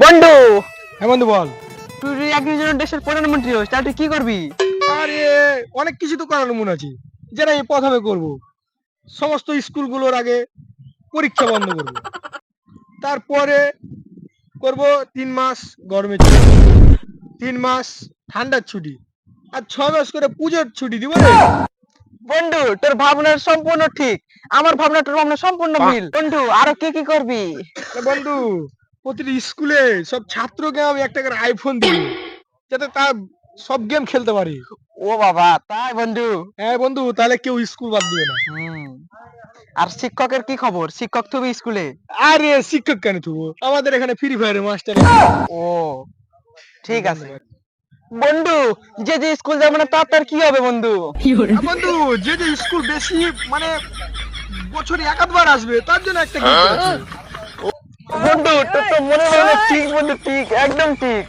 বন্ধু, হ্যাঁ বন্ধু বল। তুই একজন দেশের প্রধানমন্ত্রী হোস, তা তুই কি করবি? আরে অনেক কিছু তো করার মন আছে, যেটা এই প্রথমে করব। সমস্ত স্কুলগুলোর আগে পরীক্ষা বন্ধ করব, তারপরে করব 3 মাস গরমের ছুটি, 3 মাস ঠান্ডার ছুটি, আর 6 মাস করে পুজোর ছুটি দিব রে। বন্ধু, তোর ভাবনা সম্পূর্ণ ঠিক। আমার ভাবনা তোর ভাবনা সম্পূর্ণ মিল। বন্ধু, আরো কি কি করবি? আরে বন্ধু, প্রতিটি স্কুলে সব ছাত্রকে আমি একটা করে আইফোন দিব, যাতে তার সব গেম খেলতে পারি। ও বাবা, তাই বন্ধু? হ্যাঁ বন্ধু, তাহলে কেউ স্কুল বাদ দিবে না। হুম। আর শিক্ষকের কি খবর? শিক্ষক তুমি স্কুলে? আরে শিক্ষক কেন থুবো, আমাদের এখানে ফ্রি ফায়ারের মাস্টার আছে। ও, ঠিক আছে। বন্ধু, যে যে স্কুল যাবে না তার কি হবে বন্ধু? বন্ধু, যে যে স্কুল বেশি মানে বছরে এক আধবার আসবে, তার জন্য একটা গিফট আছে। বন্ধু, তোর তো মনে মনে ঠিক বন্ধু, ঠিক একদম ঠিক।